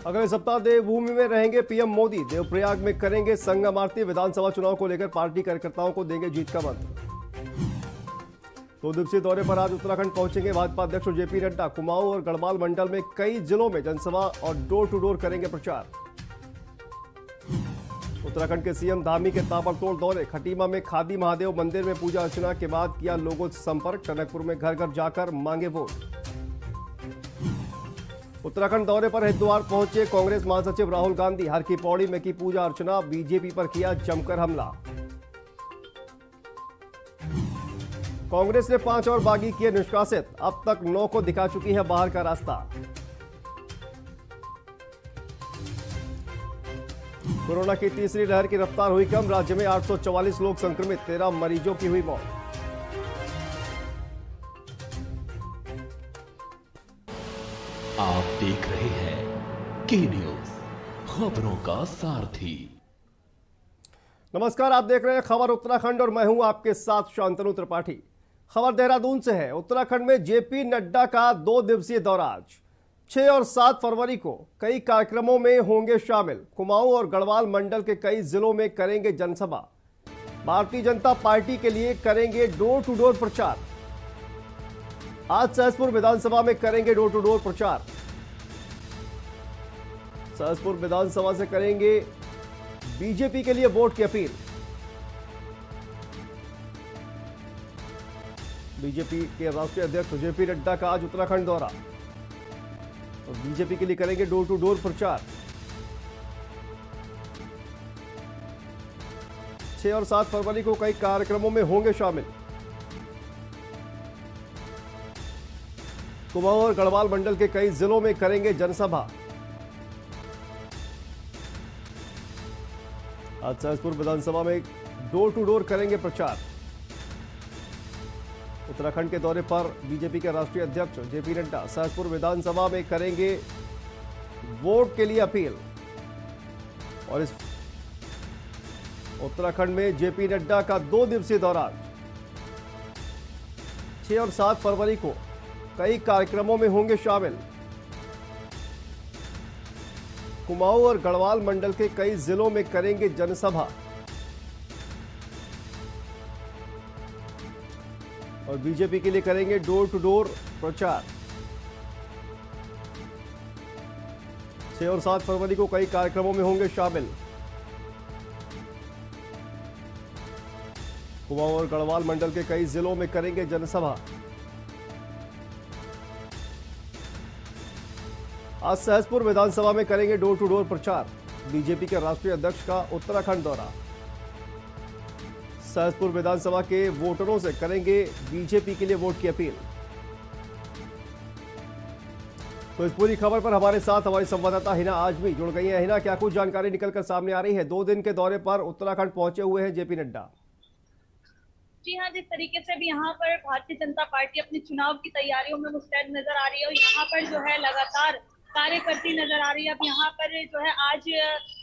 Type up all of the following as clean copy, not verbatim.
अगले सप्ताह देवभूमि में रहेंगे पीएम मोदी। देवप्रयाग में करेंगे संगम आरती। विधानसभा चुनाव को लेकर पार्टी कार्यकर्ताओं को देंगे जीत का मंत्र। 2 दिवसीय दौरे पर आज उत्तराखंड पहुंचेंगे भाजपा अध्यक्ष जेपी नड्डा। कुमाऊं और गढ़वाल मंडल में कई जिलों में जनसभा और डोर टू डोर करेंगे प्रचार। उत्तराखंड के सीएम धामी के ताबड़तोड़ दौरे। खटीमा में खादी महादेव मंदिर में पूजा अर्चना के बाद किया लोगों से संपर्क। टनकपुर में घर घर जाकर मांगे वोट। उत्तराखंड दौरे पर हरिद्वार पहुंचे कांग्रेस महासचिव राहुल गांधी। हर की पौड़ी में की पूजा अर्चना। बीजेपी पर किया जमकर हमला। कांग्रेस ने 5 और बागी किए निष्कासित। अब तक 9 को दिखा चुकी है बाहर का रास्ता। कोरोना की तीसरी लहर की रफ्तार हुई कम। राज्य में 844 लोग संक्रमित। 13 मरीजों की हुई मौत। आप देख रहे हैं के न्यूज, खबरों का सारथी। नमस्कार, आप देख रहे हैं खबर उत्तराखंड और मैं हूं आपके साथ शांतनु त्रिपाठी। खबर देहरादून से है। उत्तराखंड में जेपी नड्डा का 2 दिवसीय दौरा आज 6 और 7 फरवरी को कई कार्यक्रमों में होंगे शामिल। कुमाऊं और गढ़वाल मंडल के कई जिलों में करेंगे जनसभा। भारतीय जनता पार्टी के लिए करेंगे डोर टू डोर प्रचार। आज सहसपुर विधानसभा में करेंगे डोर टू डोर प्रचार। सहसपुर विधानसभा से करेंगे बीजेपी के लिए वोट की अपील। बीजेपी के राष्ट्रीय अध्यक्ष जेपी नड्डा का आज उत्तराखंड दौरा और बीजेपी के लिए करेंगे डोर टू डोर प्रचार। 6 और 7 फरवरी को कई कार्यक्रमों में होंगे शामिल। कुमाऊं और गढ़वाल मंडल के कई जिलों में करेंगे जनसभा। आज सहसपुर विधानसभा में डोर टू डोर करेंगे प्रचार। उत्तराखंड के दौरे पर बीजेपी के राष्ट्रीय अध्यक्ष जेपी नड्डा सहसपुर विधानसभा में करेंगे वोट के लिए अपील। और इस उत्तराखंड में जेपी नड्डा का 2 दिवसीय दौरा 6 और 7 फरवरी को कई कार्यक्रमों में होंगे शामिल। कुमाऊं और गढ़वाल मंडल के कई जिलों में करेंगे जनसभा और बीजेपी के लिए करेंगे डोर टू डोर प्रचार। 6 और 7 फरवरी को कई कार्यक्रमों में होंगे शामिल। कुमाऊं और गढ़वाल मंडल के कई जिलों में करेंगे जनसभा। आज सहसपुर विधानसभा में करेंगे डोर टू डोर प्रचार। बीजेपी के राष्ट्रीय अध्यक्ष का उत्तराखंड दौरा। सहसपुर विधानसभा के वोटरों से करेंगे बीजेपी के लिए वोट की अपील। तो इस पूरी खबर पर हमारे साथ हमारी संवाददाता हिना आजमी जुड़ गई हैं। हिना, क्या कुछ जानकारी निकलकर सामने आ रही है? 2 दिन के दौरे पर उत्तराखंड पहुंचे हुए हैं जेपी नड्डा। जी हाँ, जिस तरीके से भी यहाँ पर भारतीय जनता पार्टी अपनी चुनाव की तैयारियों में मुस्तैद नजर आ रही है और यहाँ पर जो है लगातार कार्य करती नजर आ रही है। अब यहाँ पर जो है आज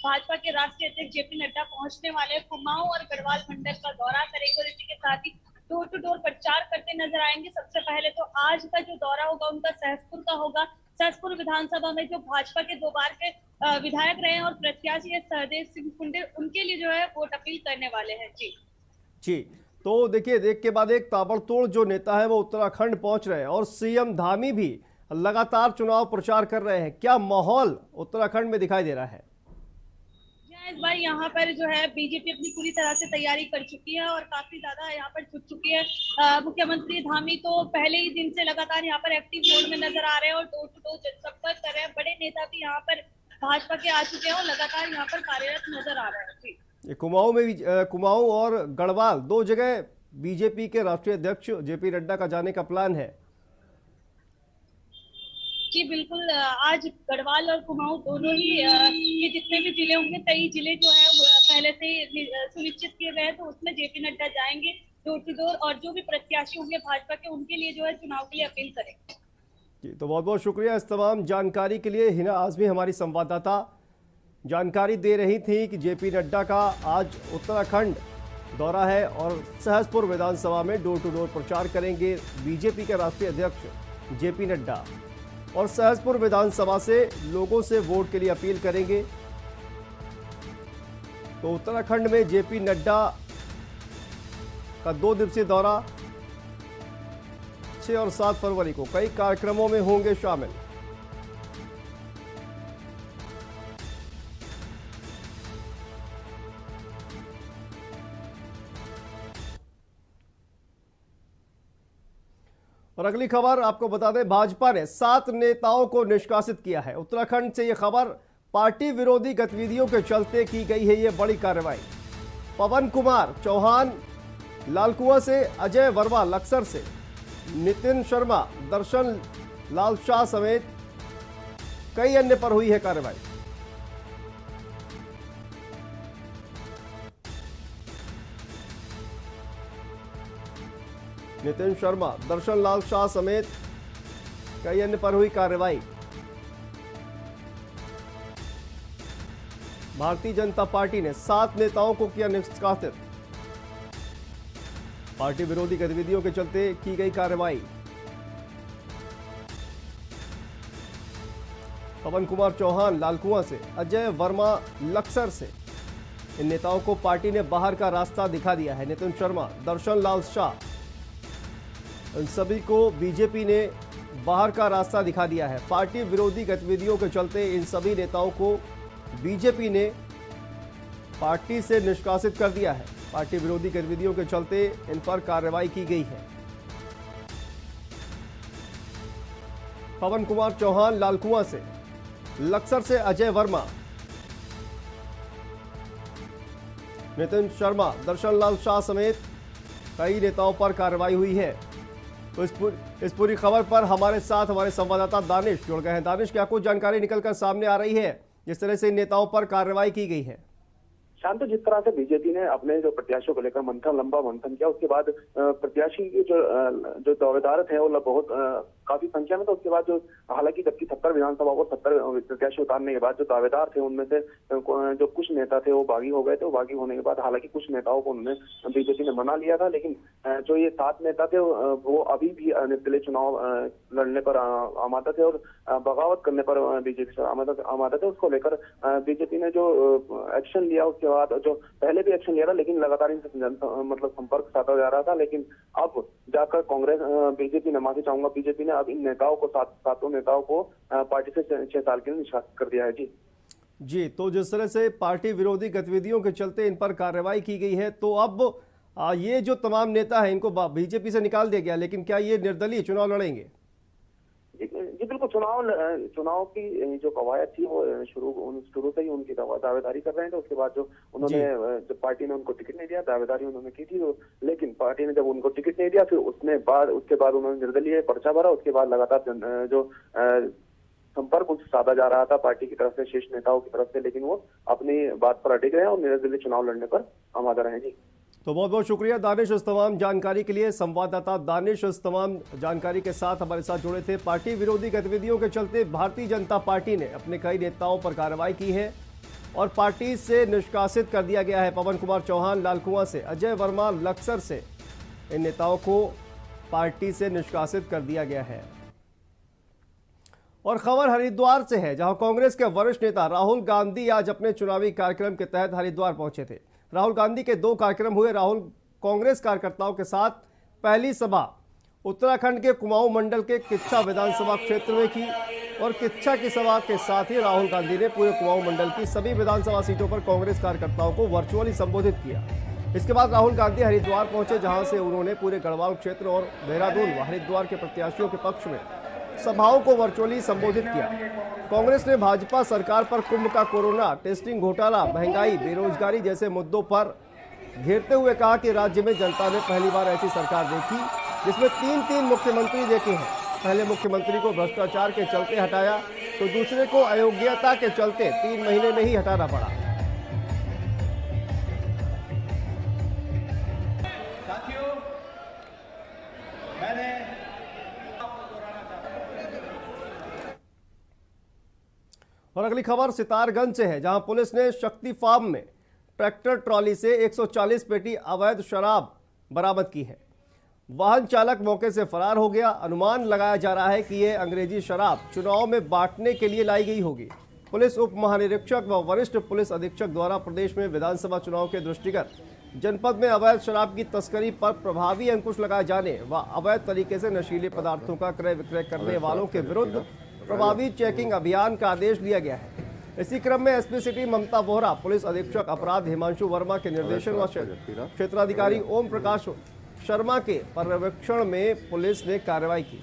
भाजपा के राष्ट्रीय अध्यक्ष जेपी नड्डा पहुंचने वाले हैं। कुमाऊं और गढ़वाल मंडल का दौरा करेंगे और इसी के साथ ही डोर टू डोर प्रचार करते नजर आएंगे। सबसे पहले तो आज का जो दौरा होगा उनका सहसपुर का होगा। सहसपुर विधानसभा में जो भाजपा के 2 बार के विधायक रहे हैं और प्रत्याशी सहदेव सिंह कुंडे, उनके लिए जो है वोट अपील करने वाले हैं। जी, तो देखिए, एक के बाद एक ताबड़तोड़ जो नेता है वो उत्तराखंड पहुंच रहे हैं और सीएम धामी भी लगातार चुनाव प्रचार कर रहे हैं। क्या माहौल उत्तराखंड में दिखाई दे रहा है? इस बार यहाँ पर जो है बीजेपी अपनी पूरी तरह से तैयारी कर चुकी है और काफी ज्यादा यहाँ पर जुट चुकी है। मुख्यमंत्री धामी तो पहले ही दिन से लगातार यहाँ पर एक्टिव मोड में नजर आ रहे हैं और डोर टू डोर जनसंपर्क कर रहे हैं। बड़े नेता भी यहाँ पर भाजपा के आ चुके हैं और लगातार यहाँ पर कार्यरत नजर आ रहे हैं। जी, कुमाऊं में भी कुमाऊं और गढ़वाल 2 जगह बीजेपी के राष्ट्रीय अध्यक्ष जेपी नड्डा का जाने का प्लान है। जी बिल्कुल, आज गढ़वाल और कुमाऊं दोनों ही ये जितने भी जिले होंगे, कई जिले जो है पहले से ही सुनिश्चित किए गए हैं, तो उसमें जेपी नड्डा जाएंगे डोर टू डोर और जो भी प्रत्याशी होंगे भाजपा के, उनके लिए जो है चुनाव के लिए अपील करेंगे। जी, तो बहुत बहुत शुक्रिया इस तमाम जानकारी के लिए। हिना आजमी हमारी संवाददाता जानकारी दे रही थी कि जेपी नड्डा का आज उत्तराखंड दौरा है और सहसपुर विधानसभा में डोर टू डोर प्रचार करेंगे बीजेपी के राष्ट्रीय अध्यक्ष जेपी नड्डा। और सहसपुर विधानसभा से लोगों से वोट के लिए अपील करेंगे। तो उत्तराखंड में जेपी नड्डा का 2 दिवसीय दौरा 6 और 7 फरवरी को कई कार्यक्रमों में होंगे शामिल। और अगली खबर आपको बता दें, भाजपा ने 7 नेताओं को निष्कासित किया है। उत्तराखंड से यह खबर पार्टी विरोधी गतिविधियों के चलते की गई है यह बड़ी कार्रवाई। पवन कुमार चौहान लालकुआं से, अजय वर्मा लक्सर से, नितिन शर्मा, दर्शन लाल शाह समेत कई अन्य पर हुई है कार्रवाई। नितिन शर्मा, दर्शन लाल शाह समेत कई अन्य पर हुई कार्रवाई। भारतीय जनता पार्टी ने 7 नेताओं को किया निष्कासित। पार्टी विरोधी गतिविधियों के चलते की गई कार्रवाई। पवन कुमार चौहान लालकुआं से, अजय वर्मा लक्सर से, इन नेताओं को पार्टी ने बाहर का रास्ता दिखा दिया है। नितिन शर्मा, दर्शन लाल शाह, इन सभी को बीजेपी ने बाहर का रास्ता दिखा दिया है। पार्टी विरोधी गतिविधियों के चलते इन सभी नेताओं को बीजेपी ने पार्टी से निष्कासित कर दिया है। पार्टी विरोधी गतिविधियों के चलते इन पर कार्रवाई की गई है। पवन कुमार चौहान लालकुआं से, लक्सर से अजय वर्मा, नितिन शर्मा, दर्शन लाल शाह समेत कई नेताओं पर कार्रवाई हुई है। तो इस पूरी खबर पर हमारे साथ हमारे संवाददाता दानिश जुड़ गए हैं। दानिश, क्या कुछ जानकारी निकलकर सामने आ रही है जिस तरह से इन नेताओं पर कार्रवाई की गई है? शांत, जिस तरह से बीजेपी ने अपने जो प्रत्याशियों को लेकर लंबा मंथन किया, उसके बाद प्रत्याशी के जो दावेदार थे वो बहुत काफी संख्या में, तो उसके बाद जो हालांकि जबकि 70 विधानसभा को 70 प्रत्याशी उतारने के बाद जो दावेदार थे उनमें से जो कुछ नेता थे वो बागी हो गए थे। बागी होने के बाद हालांकि कुछ नेताओं को उन्होंने बीजेपी ने मना लिया था, लेकिन जो ये 7 नेता थे वो अभी भी निर्दलीय चुनाव लड़ने पर आमादा थे और बगावत करने पर बीजेपी से आमादा थे। उसको लेकर बीजेपी ने जो एक्शन लिया, उसके बाद जो पहले भी एक्शन लिया था, लेकिन लगातार इनसे मतलब संपर्क साधा जा रहा था। लेकिन अब जाकर कांग्रेस बीजेपी ने, माफी चाहूंगा, बीजेपी ने अब इन नेताओं को, 7 नेताओं को पार्टी से 6 साल के लिए निष्कासित कर दिया है। जी, तो जिस तरह से पार्टी विरोधी गतिविधियों के चलते इन पर कार्रवाई की गई है, तो अब ये जो तमाम नेता है इनको बीजेपी से निकाल दिया गया, लेकिन क्या ये निर्दलीय चुनाव लड़ेंगे? जी बिल्कुल, चुनाव की जो कवायद थी वो शुरू से ही उनकी दावेदारी कर रहे थे। उसके बाद जो उन्होंने, जब पार्टी ने उनको टिकट नहीं दिया, दावेदारी उन्होंने की थी, लेकिन पार्टी ने जब उनको टिकट नहीं दिया, फिर उसके बाद उन्होंने निर्दलीय पर्चा भरा। उसके बाद लगातार जो संपर्क उनसे साधा जा रहा था पार्टी की तरफ से, शीर्ष नेताओं की तरफ से, लेकिन वो अपनी बात पर अटक रहे और निर्दलीय चुनाव लड़ने पर आमादा रहे। जी, तो बहुत बहुत शुक्रिया दानिश इस तमाम जानकारी के लिए। संवाददाता दानिश इस तमाम जानकारी के साथ हमारे साथ जुड़े थे। पार्टी विरोधी गतिविधियों के चलते भारतीय जनता पार्टी ने अपने कई नेताओं पर कार्रवाई की है और पार्टी से निष्कासित कर दिया गया है। पवन कुमार चौहान लालकुआं से, अजय वर्मा लक्सर से, इन नेताओं को पार्टी से निष्कासित कर दिया गया है। और खबर हरिद्वार से है, जहां कांग्रेस के वरिष्ठ नेता राहुल गांधी आज अपने चुनावी कार्यक्रम के तहत हरिद्वार पहुंचे थे। राहुल गांधी के 2 कार्यक्रम हुए। राहुल कांग्रेस कार्यकर्ताओं के साथ पहली सभा उत्तराखंड के कुमाऊं मंडल के किच्छा विधानसभा क्षेत्र में की और किच्छा की सभा के साथ ही राहुल गांधी ने पूरे कुमाऊं मंडल की सभी विधानसभा सीटों पर कांग्रेस कार्यकर्ताओं को वर्चुअली संबोधित किया। इसके बाद राहुल गांधी हरिद्वार पहुंचे, जहां से उन्होंने पूरे गढ़वाल क्षेत्र और देहरादून व हरिद्वार के प्रत्याशियों के पक्ष में सभाओं को वर्चुअली संबोधित किया। कांग्रेस ने भाजपा सरकार पर कुंभ का कोरोना, टेस्टिंग घोटाला, महंगाई, बेरोजगारी जैसे मुद्दों पर घेरते हुए कहा कि राज्य में जनता ने पहली बार ऐसी सरकार देखी जिसमें 3 मुख्यमंत्री देखे हैं। पहले मुख्यमंत्री को भ्रष्टाचार के चलते हटाया तो दूसरे को अयोग्यता के चलते 3 महीने में ही हटाना पड़ा। और अगली खबर सितारगंज से है, जहां पुलिस ने शक्ति फार्म में ट्रैक्टर ट्रॉली से 140 पेटी अवैध शराब बरामद की है। वाहन चालक मौके से फरार हो गया। अनुमान लगाया जा रहा है कि ये अंग्रेजी शराब चुनाव में बांटने के लिए लाई गई होगी। पुलिस उप महानिरीक्षक व वरिष्ठ पुलिस अधीक्षक द्वारा प्रदेश में विधानसभा चुनाव के दृष्टिगत जनपद में अवैध शराब की तस्करी पर प्रभावी अंकुश लगाए जाने व अवैध तरीके से नशीले पदार्थों का क्रय विक्रय करने वालों के विरुद्ध प्रभावी चेकिंग अभियान का आदेश दिया गया है। इसी क्रम में एसपी सिटी ममता वोहरा, पुलिस अधीक्षक अपराध हिमांशु वर्मा के निर्देशन व क्षेत्राधिकारी ओम प्रकाश शर्मा के पर्यवेक्षण में पुलिस ने कार्रवाई की।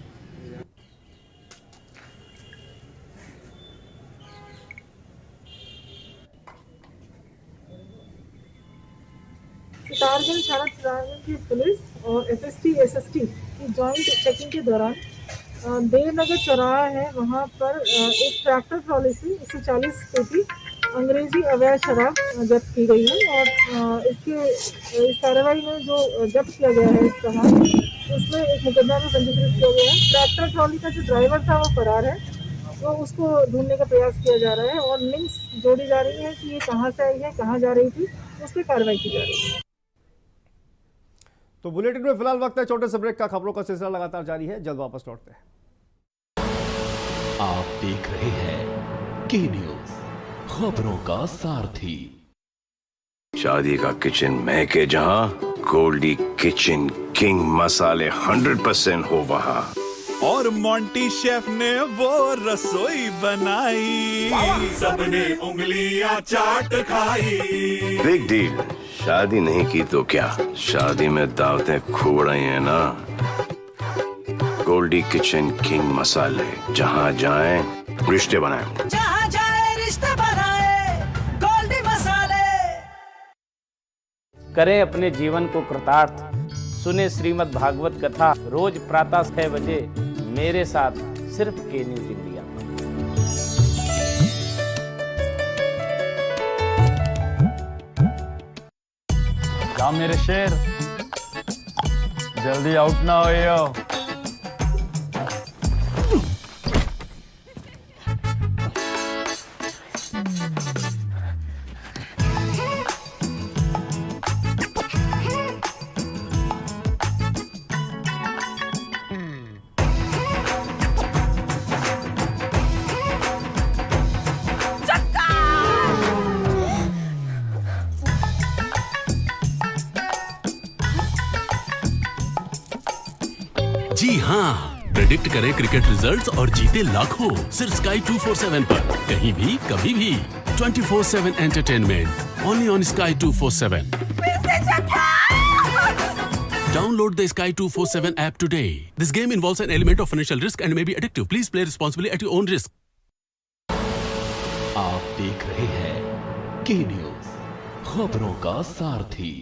सितारगंज थाना सितारगंज की पुलिस और एसएसटी एसएसटी की जॉइंट चेकिंग के दौरान देवनगर चौराहा है, वहाँ पर एक ट्रैक्टर ट्रॉली से 140 पेटी अंग्रेजी अवैध शराब जब्त की गई है। और इस कार्रवाई में जो जब्त किया गया है इस तरह, उसमें एक मुकदमा में पंजीकृत किया गया है। ट्रैक्टर ट्रॉली का जो ड्राइवर था वो फरार है, तो उसको ढूंढने का प्रयास किया जा रहा है और लिंक्स जोड़ी जा रही है कि ये कहाँ से आई है, कहाँ जा रही थी, उस पर कार्रवाई की जा रही है। तो बुलेटिन में फिलहाल वक्त है छोटे से ब्रेक का। खबरों का सिलसिला लगातार जारी है, जल्द वापस लौटते हैं। आप देख रहे हैं के न्यूज, खबरों का सारथी। शादी का किचन महके जहां, गोल्डी किचन किंग मसाले 100% हो वहां। और मोंटी शेफ ने वो रसोई बनाई, सबने उंगलियां चाट खाई। Big deal. शादी नहीं की तो क्या, शादी में दावतें खूब रही हैं ना। गोल्डी किचन किंग मसाले, जहां जाएं रिश्ते बनाएं, जहां जाए रिश्ते बनाए, गोल्डी मसाले। करें अपने जीवन को कृतार्थ, सुने श्रीमद् भागवत कथा रोज प्रातः 6 बजे मेरे साथ सिर्फ के न्यूज इंडिया। जा मेरे शेर, जल्दी आउट ना हो। जी हाँ, प्रेडिक्ट करें क्रिकेट रिजल्ट्स और जीते लाखों सिर्फ स्काई 247 पर। कहीं भी कभी भी 24/7 entertainment only on sky 247। Download the Sky 247 app today. This game involves an element of financial risk and may be addictive. Please play responsibly at your own risk. आप देख रहे हैं के न्यूज, खबरों का सारथी।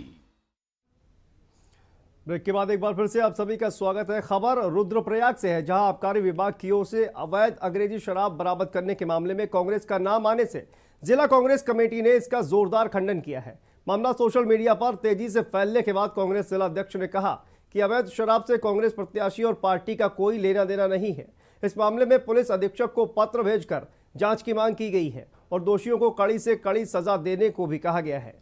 ब्रेक के बाद एक बार फिर से आप सभी का स्वागत है। खबर रुद्रप्रयाग से है, जहां आबकारी विभाग की ओर से अवैध अंग्रेजी शराब बरामद करने के मामले में कांग्रेस का नाम आने से जिला कांग्रेस कमेटी ने इसका जोरदार खंडन किया है। मामला सोशल मीडिया पर तेजी से फैलने के बाद कांग्रेस जिला अध्यक्ष ने कहा कि अवैध शराब से कांग्रेस प्रत्याशी और पार्टी का कोई लेना देना नहीं है। इस मामले में पुलिस अधीक्षक को पत्र भेजकर जांच की मांग की गई है और दोषियों को कड़ी से कड़ी सजा देने को भी कहा गया है।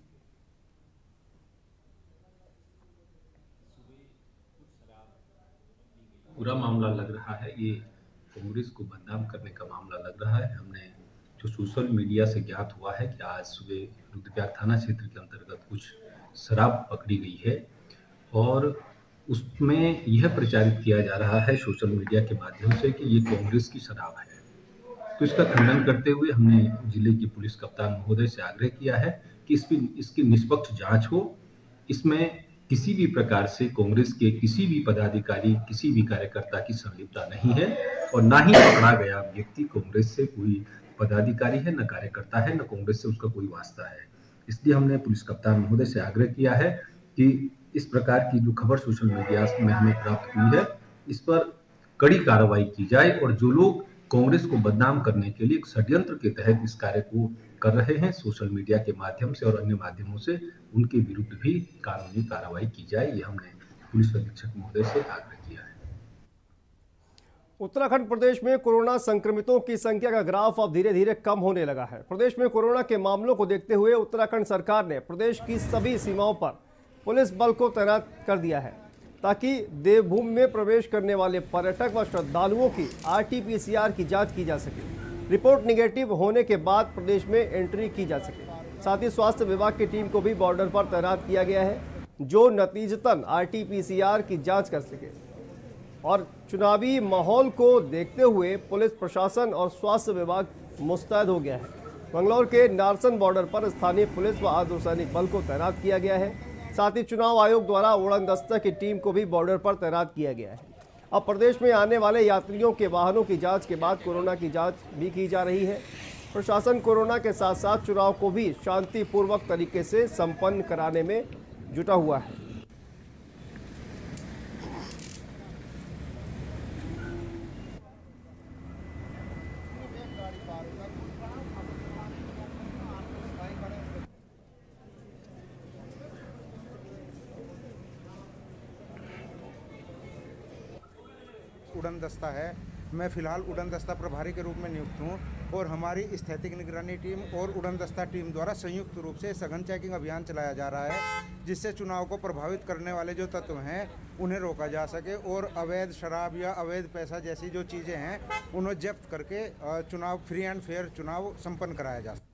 पूरा मामला लग रहा है ये कांग्रेस को बदनाम करने का मामला लग रहा है। हमने जो सोशल मीडिया से ज्ञात हुआ है कि आज सुबह रुद्रप्रयाग थाना क्षेत्र के अंतर्गत कुछ शराब पकड़ी गई है और उसमें यह प्रचारित किया जा रहा है सोशल मीडिया के माध्यम से कि ये कांग्रेस की शराब है। तो इसका खंडन करते हुए हमने जिले की पुलिस कप्तान महोदय से आग्रह किया है कि इसकी निष्पक्ष जांच हो। इसमें किसी भी प्रकार से कांग्रेस के किसी भी पदाधिकारी, किसी भी कार्यकर्ता की संलिप्तता नहीं है और ना ही पकड़ा गया व्यक्ति कांग्रेस से कोई पदाधिकारी है, न कार्यकर्ता है, न कांग्रेस से उसका कोई वास्ता है। इसलिए हमने पुलिस कप्तान महोदय से आग्रह किया है कि इस प्रकार की जो खबर सोशल मीडिया में हमें प्राप्त हुई है, इस पर कड़ी कार्रवाई की जाए और जो लोग कांग्रेस को बदनाम करने के लिए एक षड्यंत्र के तहत इस कार्य को कर रहे हैं सोशल मीडिया के माध्यम से और अन्य माध्यमों से, उनके विरुद्ध भी कानूनी कार्रवाई की जाए। ये हमने पुलिस अधीक्षक महोदय से आग्रह किया है। उत्तराखंड प्रदेश में कोरोना संक्रमितों की संख्या का ग्राफ अब धीरे धीरे कम होने लगा है। प्रदेश में कोरोना के मामलों को देखते हुए उत्तराखंड सरकार ने प्रदेश की सभी सीमाओं पर पुलिस बल को तैनात कर दिया है। ताकि देवभूमि में प्रवेश करने वाले पर्यटक व श्रद्धालुओं की RT-PCR की जांच की जा सके। रिपोर्ट निगेटिव होने के बाद प्रदेश में एंट्री की जा सके। साथ ही स्वास्थ्य विभाग की टीम को भी बॉर्डर पर तैनात किया गया है, जो नतीजतन RT-PCR की जांच कर सके। और चुनावी माहौल को देखते हुए पुलिस प्रशासन और स्वास्थ्य विभाग मुस्तैद हो गया है। मंगलौर के नारसन बॉर्डर पर स्थानीय पुलिस व अर्धसैनिक बल को तैनात किया गया है। साथ ही चुनाव आयोग द्वारा उड़न दस्ता की टीम को भी बॉर्डर पर तैनात किया गया है। अब प्रदेश में आने वाले यात्रियों के वाहनों की जांच के बाद कोरोना की जांच भी की जा रही है। प्रशासन कोरोना के साथ साथ चुनाव को भी शांतिपूर्वक तरीके से संपन्न कराने में जुटा हुआ है। उड़न दस्ता है। मैं फिलहाल उड़न दस्ता प्रभारी के रूप में नियुक्त हूं और हमारी स्थैतिक निगरानी टीम और उड़न दस्ता टीम द्वारा संयुक्त रूप से सघन चेकिंग अभियान चलाया जा रहा है, जिससे चुनाव को प्रभावित करने वाले जो तत्व हैं उन्हें रोका जा सके और अवैध शराब या अवैध पैसा जैसी जो चीज़ें हैं उन्हें जब्त करके चुनाव फ्री एंड फेयर चुनाव संपन्न कराया जा सके।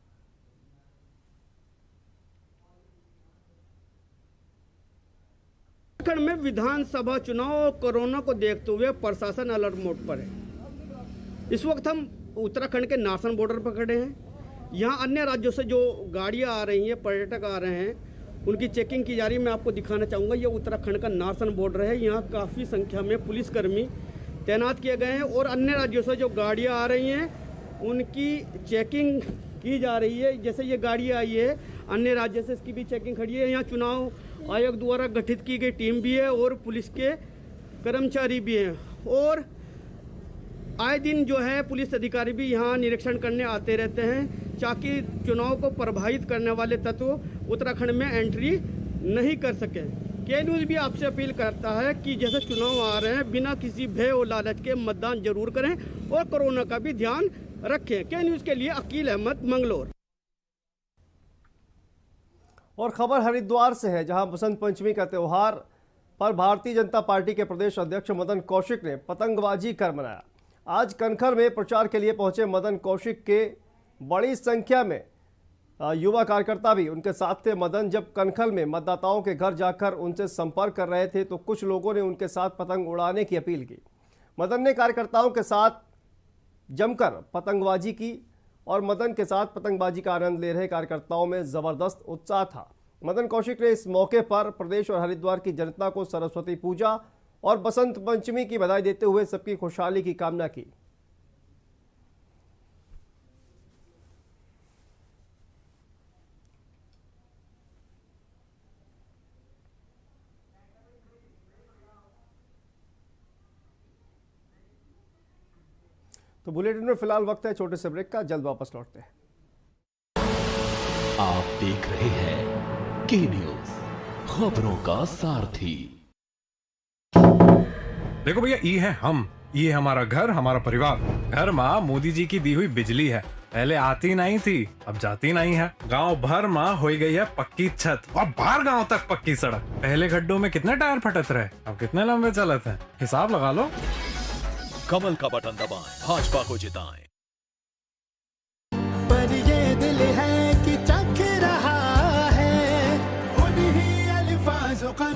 उत्तराखंड में विधानसभा चुनाव और कोरोना को देखते हुए प्रशासन अलर्ट मोड पर है। इस वक्त हम उत्तराखंड के नारसन बॉर्डर पर खड़े हैं। यहाँ अन्य राज्यों से जो गाड़ियाँ आ रही हैं, पर्यटक आ रहे हैं, उनकी चेकिंग की जा रही है। मैं आपको दिखाना चाहूँगा, ये उत्तराखंड का नारसन बॉर्डर है। यहाँ काफ़ी संख्या में पुलिसकर्मी तैनात किए गए हैं और अन्य राज्यों से जो गाड़ियाँ आ रही हैं उनकी चेकिंग की जा रही है। जैसे ये गाड़ी आई है अन्य राज्य से, इसकी भी चेकिंग खड़ी है। यहाँ चुनाव आयोग द्वारा गठित की गई टीम भी है और पुलिस के कर्मचारी भी हैं और आए दिन जो है पुलिस अधिकारी भी यहाँ निरीक्षण करने आते रहते हैं, ताकि चुनाव को प्रभावित करने वाले तत्व उत्तराखंड में एंट्री नहीं कर सके। के न्यूज़ भी आपसे अपील करता है कि जैसे चुनाव आ रहे हैं, बिना किसी भय और लालच के मतदान जरूर करें और कोरोना का भी ध्यान रखें। के न्यूज़ के लिए अकील अहमद, मंगलौर। और खबर हरिद्वार से है, जहां बसंत पंचमी का त्यौहार पर भारतीय जनता पार्टी के प्रदेश अध्यक्ष मदन कौशिक ने पतंगबाजी कर मनाया। आज कनखर में प्रचार के लिए पहुंचे मदन कौशिक के बड़ी संख्या में युवा कार्यकर्ता भी उनके साथ थे। मदन जब कनखल में मतदाताओं के घर जाकर उनसे संपर्क कर रहे थे तो कुछ लोगों ने उनके साथ पतंग उड़ाने की अपील की। मदन ने कार्यकर्ताओं के साथ जमकर पतंगबाजी की और मदन के साथ पतंगबाजी का आनंद ले रहे कार्यकर्ताओं में जबरदस्त उत्साह था। मदन कौशिक ने इस मौके पर प्रदेश और हरिद्वार की जनता को सरस्वती पूजा और बसंत पंचमी की बधाई देते हुए सबकी खुशहाली की कामना की। तो बुलेटिन में फिलहाल वक्त है छोटे से ब्रेक का, जल्द वापस लौटते हैं। आप देख रहे हैं के न्यूज़, खबरों का सारथी। देखो भैया, ये है हम, ये हमारा घर, हमारा परिवार। घर माँ मोदी जी की दी हुई बिजली है, पहले आती नहीं थी, अब जाती नहीं है। गांव भर माँ हो गई है पक्की छत और बाहर गांव तक पक्की सड़क। पहले गड्ढों में कितने टायर फटत रहे, अब कितने लंबे चलते हैं, हिसाब लगा लो। कमल का बटन दबाएं, भाजपा को जिताएं। पर ये दिल है कि चख रहा है उन्हीं अल्फाजों का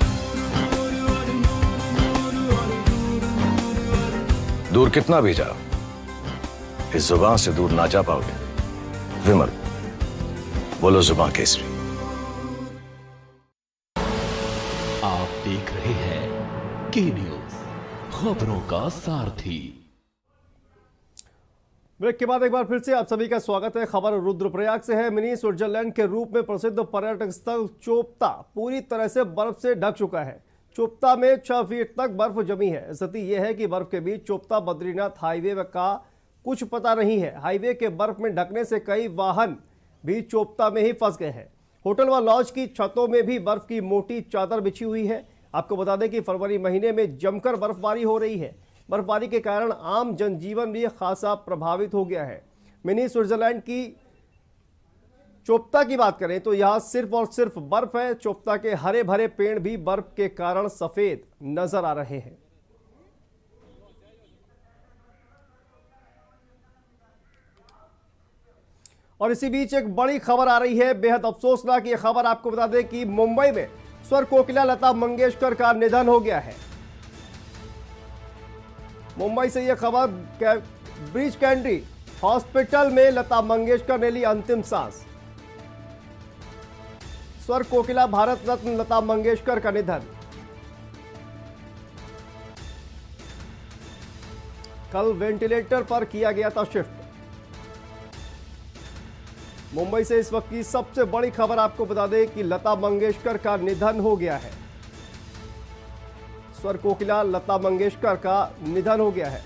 दूर कितना भी जाओ, इस जुबान से दूर ना जा पाओगे। विमल, बोलो जुबान केसरी। आप देख रहे हैं के न्यूज़, खबरों का सारथी। ब्रेक के बाद एक बार फिर से आप सभी का स्वागत है। खबर रुद्रप्रयाग से है। मिनी स्विट्जरलैंड के रूप में प्रसिद्ध पर्यटक स्थल चोपता पूरी तरह से बर्फ से ढक चुका है। चोपता में 6 फीट तक बर्फ जमी है। स्थिति यह है कि बर्फ के बीच चोपता बद्रीनाथ हाईवे का कुछ पता नहीं है। हाईवे के बर्फ में ढकने से कई वाहन भी चोपता में ही फंस गए हैं। होटल व लॉज की छतों में भी बर्फ की मोटी चादर बिछी हुई है। आपको बता दें कि फरवरी महीने में जमकर बर्फबारी हो रही है। बर्फबारी के कारण आम जनजीवन भी खासा प्रभावित हो गया है। मिनी स्विट्जरलैंड की चोपता की बात करें तो यहाँ सिर्फ और सिर्फ बर्फ है। चोपता के हरे भरे पेड़ भी बर्फ के कारण सफेद नजर आ रहे हैं। और इसी बीच एक बड़ी खबर आ रही है, बेहद अफसोसनाक ये खबर। आपको बता दें कि मुंबई में स्वर कोकिला लता मंगेशकर का निधन हो गया है। मुंबई से यह खबर, ब्रीच कैंडी हॉस्पिटल में लता मंगेशकर ने ली अंतिम सांस। स्वर कोकिला भारत रत्न लता मंगेशकर का निधन। कल वेंटिलेटर पर किया गया था शिफ्ट। मुंबई से इस वक्त की सबसे बड़ी खबर आपको बता दें कि लता मंगेशकर का निधन हो गया है। स्वर कोकिला लता मंगेशकर का निधन हो गया है।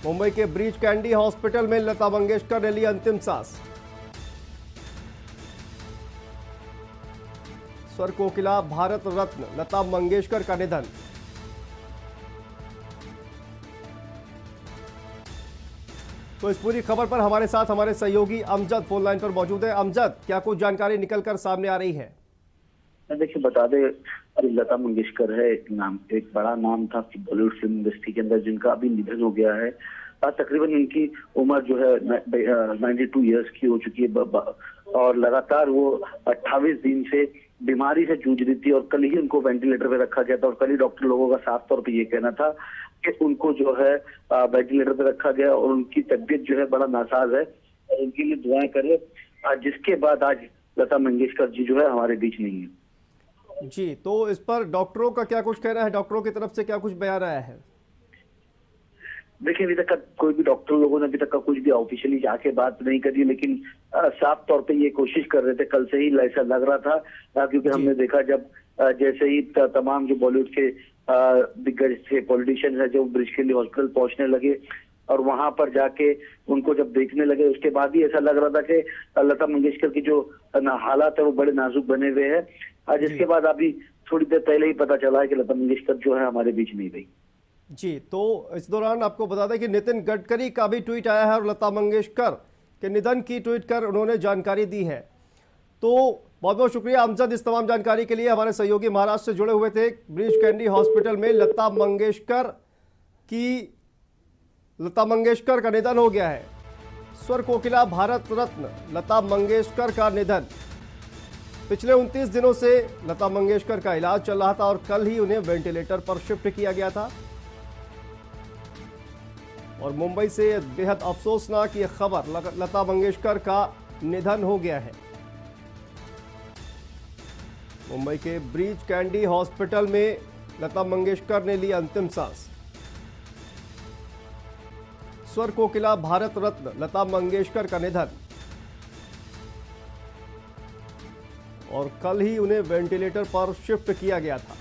मुंबई के ब्रीच कैंडी हॉस्पिटल में लता मंगेशकर ने ली अंतिम सांस। स्वर कोकिला भारत रत्न लता मंगेशकर का निधन। तो इस पूरी खबर पर हमारे साथ हमारे सहयोगी अमजद फोन लाइन पर मौजूद है। अमजद, क्या कुछ जानकारी निकलकर सामने आ रही है? देखिए, बता दे, लता मंगेशकर है एक बड़ा नाम था बॉलीवुड फिल्म इंडस्ट्री के अंदर, जिनका अभी निधन हो गया है। तकरीबन इनकी उम्र जो है 92 इयर्स की हो चुकी है और लगातार वो 28 दिन से बीमारी से जूझ रही थी और कल ही उनको वेंटिलेटर पे रखा गया था। और कल ही डॉक्टर लोगों का साफ तौर पे ये कहना था कि उनको जो है वेंटिलेटर पे रखा गया और उनकी तबीयत जो है बड़ा नासाज है और उनके लिए दुआएं करें। जिसके बाद आज लता मंगेशकर जी जो है हमारे बीच नहीं है। जी, तो इस पर डॉक्टरों का क्या कुछ कहना है? डॉक्टरों की तरफ से क्या कुछ बयान आया है? देखिए, अभी तक कोई भी डॉक्टर लोगों ने अभी तक का कुछ भी ऑफिशियली जाके बात नहीं करी, लेकिन साफ तौर पे ये कोशिश कर रहे थे। कल से ही ऐसा लग रहा था क्योंकि हमने देखा जब जैसे ही तमाम जो बॉलीवुड के दिग्गज थे, पॉलिटिशियन है, जो ब्रिज कैंडी हॉस्पिटल पहुंचने लगे और वहां पर जाके उनको जब देखने लगे, उसके बाद ही ऐसा लग रहा था कि लता मंगेशकर की जो हालात है वो बड़े नाजुक बने हुए हैं। जिसके बाद अभी थोड़ी देर पहले ही पता चला है कि लता मंगेशकर जो है हमारे बीच नहीं रही। जी, तो इस दौरान आपको बता दें कि नितिन गडकरी का भी ट्वीट आया है और लता मंगेशकर के निधन की ट्वीट कर उन्होंने जानकारी दी है। तो बहुत बहुत शुक्रिया अमजद इस तमाम जानकारी के लिए। हमारे सहयोगी महाराष्ट्र से जुड़े हुए थे। ब्रीच कैंडी हॉस्पिटल में लता मंगेशकर का निधन हो गया है। स्वर कोकिला भारत रत्न लता मंगेशकर का निधन। पिछले 29 दिनों से लता मंगेशकर का इलाज चल रहा था और कल ही उन्हें वेंटिलेटर पर शिफ्ट किया गया था। और मुंबई से बेहद अफसोसनाक ये खबर, लता मंगेशकर का निधन हो गया है। मुंबई के ब्रीच कैंडी हॉस्पिटल में लता मंगेशकर ने ली अंतिम सांस। स्वर कोकिला भारत रत्न लता मंगेशकर का निधन और कल ही उन्हें वेंटिलेटर पर शिफ्ट किया गया था।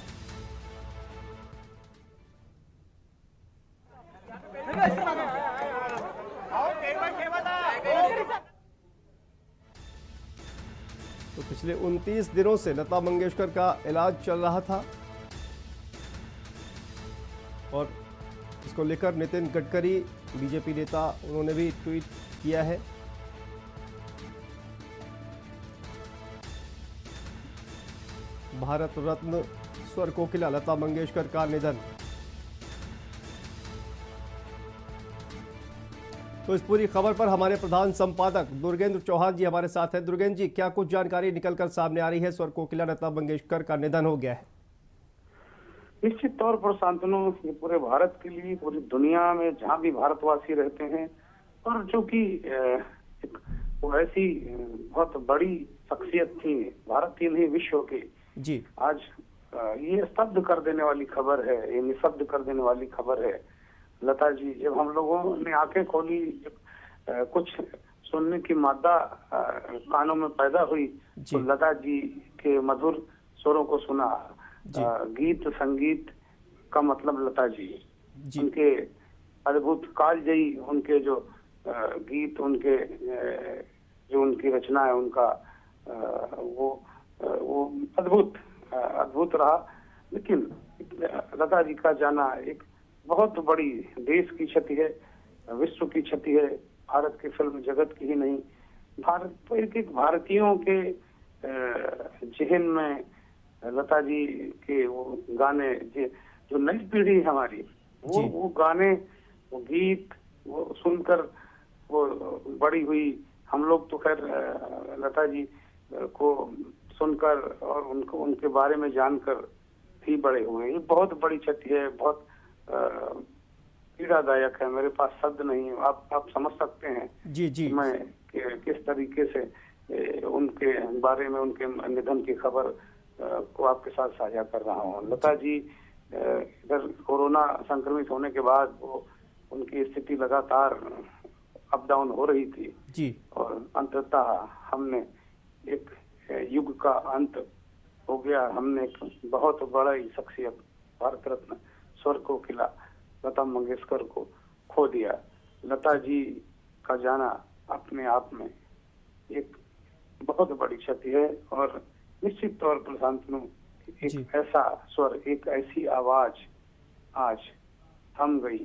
तो पिछले 29 दिनों से लता मंगेशकर का इलाज चल रहा था और इसको लेकर नितिन गडकरी बीजेपी नेता उन्होंने भी ट्वीट किया है। भारत रत्न स्वर कोकिला लता मंगेशकर का निधन। तो इस पूरी खबर पर हमारे प्रधान संपादक दुर्गेंद्र चौहान जी हमारे साथ हैं। दुर्गेंद्र जी, क्या कुछ जानकारी निकलकर सामने आ रही है? स्वर कोकिला लता मंगेशकर का निधन हो गया है। निश्चित तौर पर शांतनु, ये पूरे भारत के लिए, पूरी दुनिया में जहाँ भी भारतवासी रहते हैं और जो कि वो ऐसी बहुत बड़ी शख्सियत थी भारत की नहीं विश्व की जी, आज ये स्तब्ध कर देने वाली खबर है, ये निशब्द कर देने वाली खबर है। लता जी, जब हम लोगों ने आंखें खोली, कुछ सुनने की मादा कानों में पैदा हुई तो लता जी के मधुर स्वरों को सुना। गीत संगीत का मतलब लता जी, उनके अद्भुत कालजयी उनके जो गीत, उनके जो उनकी रचना है, उनका वो अद्भुत रहा। लेकिन लता जी का जाना एक बहुत बड़ी देश की क्षति है, विश्व की क्षति है, भारत के फिल्म जगत की ही नहीं एक भारतीयों के जहन में लता जी के वो गाने, जो नई पीढ़ी है हमारी, वो गाने, वो गीत, वो सुनकर वो बड़ी हुई। हम लोग तो खैर लता जी को सुनकर और उनको उनके बारे में जानकर ही बड़े हुए। ये बहुत बड़ी क्षति है, बहुत पीड़ादायक है। मेरे पास शब्द नहीं है, आप समझ सकते हैं जी मैं किस तरीके से उनके बारे में, उनके निधन की खबर को आपके साथ साझा कर रहा हूँ। लता जी इधर कोरोना संक्रमित होने के बाद वो उनकी स्थिति लगातार अप डाउन हो रही थी जी, और अंततः हमने एक युग का अंत हो गया। हमने एक बहुत बड़ा ही शख्सियत, भारत रत्न स्वर कोकिला लता मंगेशकर को खो दिया। लता जी का जाना अपने आप में एक बहुत बड़ी क्षति है और निश्चित तौर पर शांतनु, एक ऐसा स्वर, एक ऐसी आवाज आज थम गई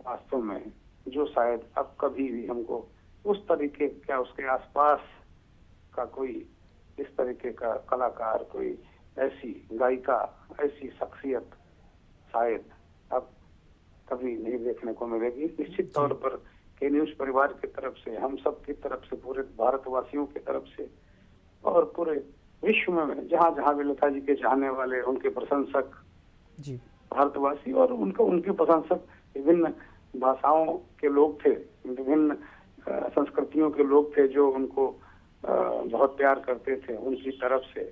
वास्तव में, जो शायद अब कभी भी हमको उस तरीके का, उसके आसपास का कोई इस तरीके का कलाकार, कोई ऐसी गायिका, ऐसी शख्सियत शायद अब कभी नहीं देखने को मिलेगी। निश्चित तौर पर के न्यूज परिवार की तरफ से, हम सब की तरफ से, पूरे भारतवासियों की तरफ से और पूरे विश्व में जहाँ जहाँ भी लता जी के चाहने वाले, उनके प्रशंसक जी, भारतवासी और उनके प्रशंसक विभिन्न भाषाओं के लोग थे, विभिन्न संस्कृतियों के लोग थे जो उनको बहुत प्यार करते थे, उनकी तरफ से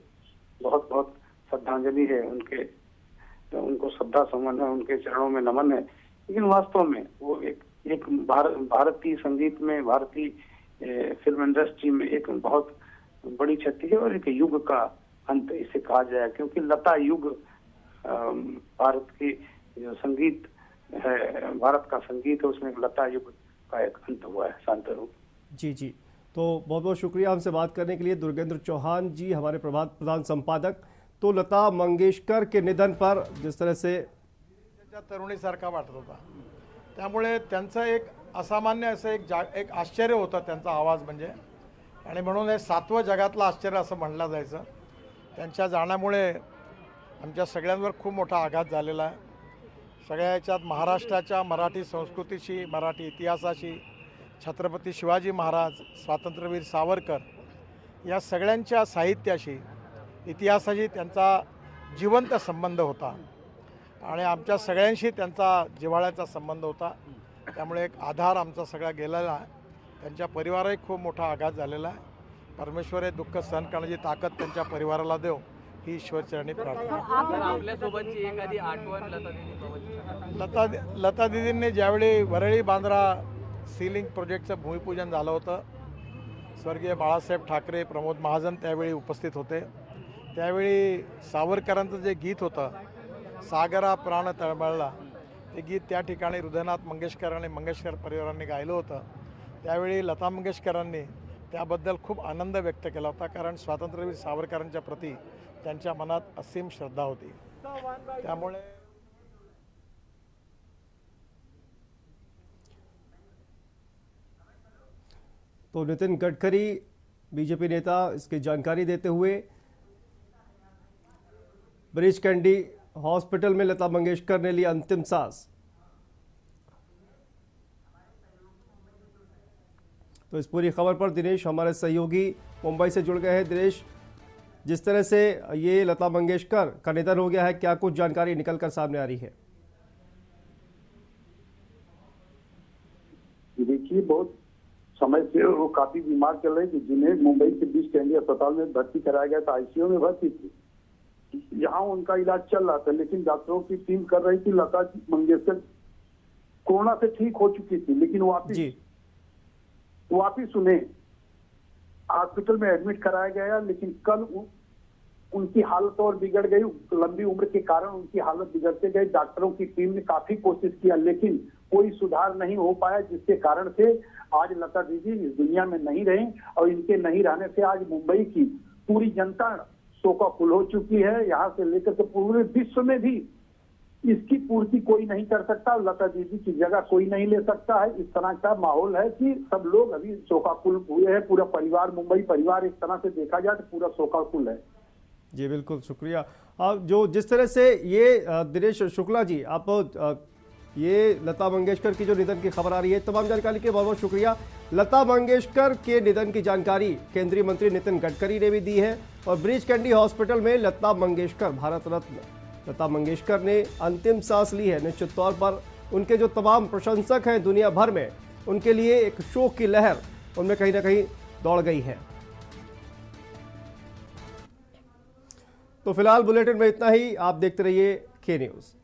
बहुत बहुत श्रद्धांजलि है, उनको श्रद्धा सुमन है, उनके चरणों में नमन है। लेकिन वास्तव में वो एक भारतीय संगीत में, भारतीय फिल्म इंडस्ट्री में एक बहुत बड़ी क्षति है और एक युग का अंत इसे कहा जाए, क्योंकि लता युग भारत की जो संगीत है, भारत का संगीत है, उसमें लता युग का एक अंत हुआ है। शांतनु जी, तो बहुत बहुत शुक्रिया हमसे बात करने के लिए दुर्गेंद्र चौहान जी, हमारे प्रभात प्रधान संपादक। तो लता मंगेशकर के निधन पर जिस तरह से तरुणीसारखा वाटत होता, त्यामुळे त्यांचं एक असामान्य असं एक आश्चर्य होतं त्यांचा आवाज म्हणजे, आणि म्हणून हे 7वं जगातलं आश्चर्य असं म्हणलं जायचं। त्यांच्या जाण्यामुळे आमच्या सगळ्यांवर खूप मोठा आघात झालेला आहे। सगळ्या याच्यात महाराष्ट्राच्या मराठी संस्कृतीशी, मराठी इतिहासाशी, छत्रपती शिवाजी महाराज, स्वातंत्र्यवीर सावरकर या सगळ्यांच्या साहित्याशी, इतिहासाशी त्यांचा जिवंत संबंध होता आणि आमच्या सगळ्यांशी त्यांचा जिव्हाळ्याचा संबंध होता। त्यामुळे एक आधार आमचा सगळा गेलेला आहे। त्यांच्या परिवाराही खूप मोठा आघात झालेला आहे। परमेश्वर हे दुःख सहन करण्याची ताकद त्यांच्या परिवाराला देव, ही ईश्वरचरणी प्रार्थना। आपल्यासोबतची एखादी आठवण लता दीदींनी ज्यावेळी वरळी बांद्रा सीलिंग प्रोजेक्टचं भूमिपूजन झालं होतं, स्वर्गीय बाळासाहेब ठाकरे, प्रमोद महाजन त्यावेळी उपस्थित होते। त्यावेळी सावरकरांचं जे गीत होतं, सागरा प्राण तळमळला, ते गीत त्या ठिकाणी हृदयनाथ मंगेशकर आणि मंगेशकर परिवारांनी गायलं होतं। त्यावेळी लता मंगेशकरांनी त्याबद्दल खूप आनंद व्यक्त केला होता, कारण स्वातंत्र्यवीर सावरकरांच्या प्रती त्यांच्या मनात असीम श्रद्धा होती। त्यामुळे तो नितिन गडकरी बीजेपी नेता इसकी जानकारी देते हुए ब्रीच कैंडी हॉस्पिटल में लता मंगेशकर ने ली अंतिम सांस। तो इस पूरी खबर पर दिनेश हमारे सहयोगी मुंबई से जुड़ गए हैं। दिनेश, जिस तरह से ये लता मंगेशकर का निधन हो गया है, क्या कुछ जानकारी निकलकर सामने आ रही है? देखिए, बहुत समय से वो काफी बीमार चल रही थी, जिन्हें मुंबई के बीच कैंडी अस्पताल में भर्ती कराया गया था, आईसीयू में भर्ती थी। यहाँ उनका इलाज चल रहा था, लेकिन डॉक्टरों की टीम कर रही थी लता मंगेशकर कोरोना से ठीक हो चुकी थी, लेकिन वापिस उन्हें हॉस्पिटल में एडमिट कराया गया। लेकिन कल उनकी हालत और बिगड़ गई, लंबी उम्र के कारण उनकी हालत बिगड़ते गई। डॉक्टरों की टीम ने काफी कोशिश किया, लेकिन कोई सुधार नहीं हो पाया, जिसके कारण से आज लता दीदी इस दुनिया में नहीं रही और इनके नहीं रहने से आज मुंबई की पूरी जनता शोकाकुल हो चुकी है। यहाँ से लेकर के पूरे विश्व में भी इसकी पूर्ति कोई नहीं कर सकता, लता दीदी की जगह कोई नहीं ले सकता है। इस तरह का माहौल है कि सब लोग अभी शोकाकुल हुए हैं, पूरा परिवार, मुंबई परिवार एक तरह से देखा जाए तो पूरा शोकाकुल है। जी बिल्कुल, शुक्रिया। जो जिस तरह से ये दिनेश शुक्ला जी, आप ये लता मंगेशकर की जो निधन की खबर आ रही है, तमाम जानकारी के लिए बहुत बहुत शुक्रिया। लता मंगेशकर के निधन की जानकारी केंद्रीय मंत्री नितिन गडकरी ने भी दी है और ब्रीच कैंडी हॉस्पिटल में लता मंगेशकर, भारत रत्न लता मंगेशकर ने अंतिम सांस ली है। निश्चित तौर पर उनके जो तमाम प्रशंसक हैं दुनिया भर में, उनके लिए एक शोक की लहर उनमें कहीं ना कहीं दौड़ गई है। तो फिलहाल बुलेटिन में इतना ही। आप देखते रहिए के न्यूज़।